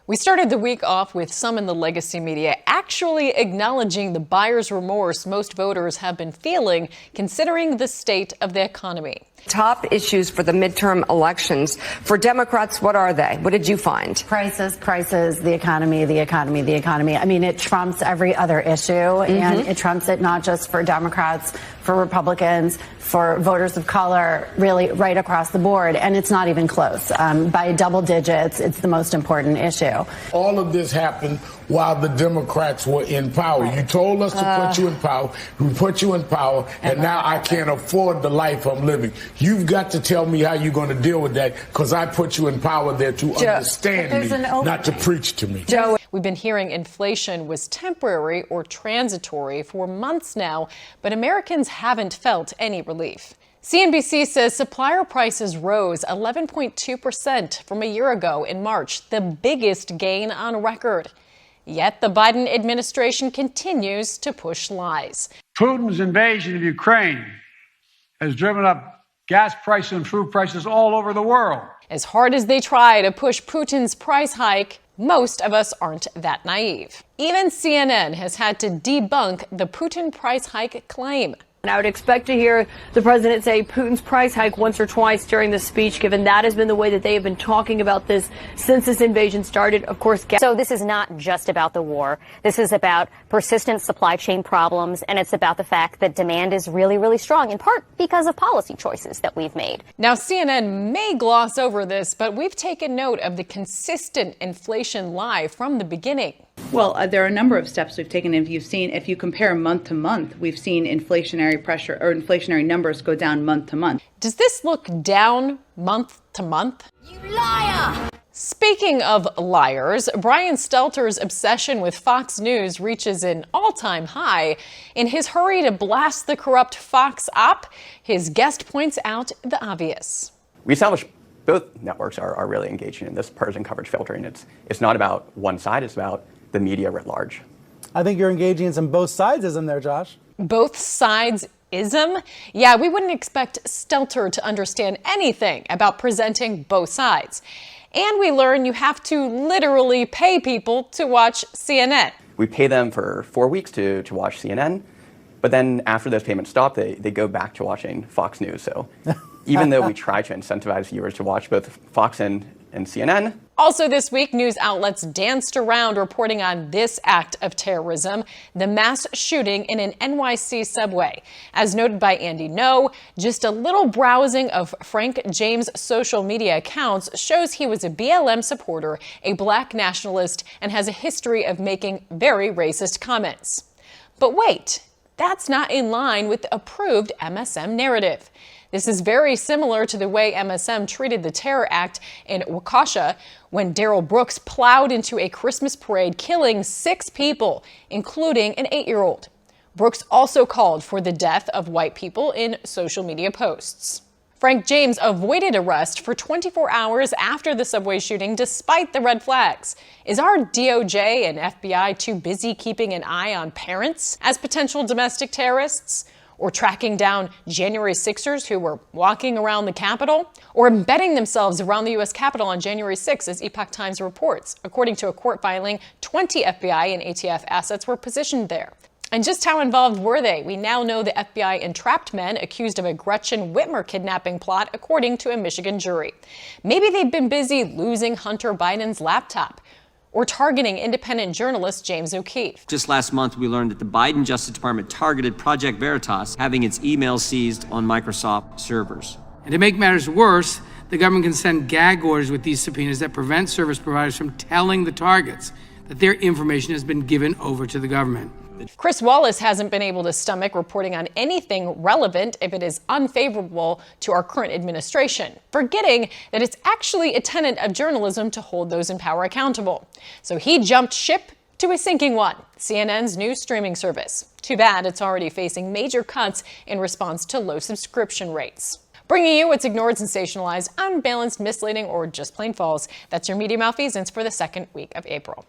We started the week off with some in the legacy media actually acknowledging the buyer's remorse most voters have been feeling, considering the state of the economy. Top issues for the midterm elections. For Democrats, what are they? What did you find? Prices, the economy, the economy, the economy. I mean, it trumps every other issue, and it trumps it not just for Democrats, for Republicans, for voters of color, really right across the board. And it's not even close. By double digits, it's the most important issue. All of this happened while the Democrats were in power. You told us to put you in power. We put you in power, and now I can't afford the life I'm living. You've got to tell me how you're going to deal with that, because I put you in power there to understand me, not to preach to me. Joe, we've been hearing inflation was temporary or transitory for months now, but Americans haven't felt any relief. CNBC says supplier prices rose 11.2% from a year ago in March, the biggest gain on record. Yet the Biden administration continues to push lies. Putin's invasion of Ukraine has driven up gas prices and food prices all over the world. As hard as they try to push Putin's price hike, most of us aren't that naive. Even CNN has had to debunk the Putin price hike claim. And I would expect to hear the president say Putin's price hike once or twice during this speech, given that has been the way that they have been talking about this since this invasion started. Of course, so this is not just about the war. This is about persistent supply chain problems, and it's about the fact that demand is really, really strong, in part because of policy choices that we've made. Now, CNN may gloss over this, but we've taken note of the consistent inflation lie from the beginning. Well, there are a number of steps we've taken. If you compare month to month, we've seen inflationary pressure or inflationary numbers go down month to month. Does this look down month to month? You liar! Speaking of liars, Brian Stelter's obsession with Fox News reaches an all-time high. In his hurry to blast the corrupt Fox op, his guest points out the obvious. We established both networks are really engaging in this partisan coverage filtering. It's not about one side, it's about the media writ large. I think you're engaging in some both sidesism there, Josh. Both sides-ism? Yeah, we wouldn't expect Stelter to understand anything about presenting both sides. And we learn you have to literally pay people to watch CNN. We pay them for 4 weeks to watch CNN, but then after those payments stop, they go back to watching Fox News. So even though we try to incentivize viewers to watch both Fox and CNN. Also this week, news outlets danced around reporting on this act of terrorism, the mass shooting in an NYC subway. As noted by Andy No, just a little browsing of Frank James' social media accounts shows he was a BLM supporter, a Black nationalist, and has a history of making very racist comments. But wait, that's not in line with the approved MSM narrative. This is very similar to the way MSM treated the terror act in Waukesha when Darrell Brooks plowed into a Christmas parade, killing 6 people, including an 8-year-old. Brooks also called for the death of white people in social media posts. Frank James avoided arrest for 24 hours after the subway shooting despite the red flags. Is our DOJ and FBI too busy keeping an eye on parents as potential domestic terrorists? Or tracking down January 6ers who were walking around the Capitol? Or embedding themselves around the U.S. Capitol on January 6th, as Epoch Times reports. According to a court filing, 20 FBI and ATF assets were positioned there. And just how involved were they? We now know the FBI entrapped men accused of a Gretchen Whitmer kidnapping plot, according to a Michigan jury. Maybe they've been busy losing Hunter Biden's laptop, or targeting independent journalist James O'Keefe. Just last month, we learned that the Biden Justice Department targeted Project Veritas, having its emails seized on Microsoft servers. And to make matters worse, the government can send gag orders with these subpoenas that prevent service providers from telling the targets that their information has been given over to the government. Chris Wallace hasn't been able to stomach reporting on anything relevant if it is unfavorable to our current administration, forgetting that it's actually a tenet of journalism to hold those in power accountable. So he jumped ship to a sinking one, CNN's new streaming service. Too bad it's already facing major cuts in response to low subscription rates. Bringing you what's ignored, sensationalized, unbalanced, misleading, or just plain false. That's your media malfeasance for the second week of April.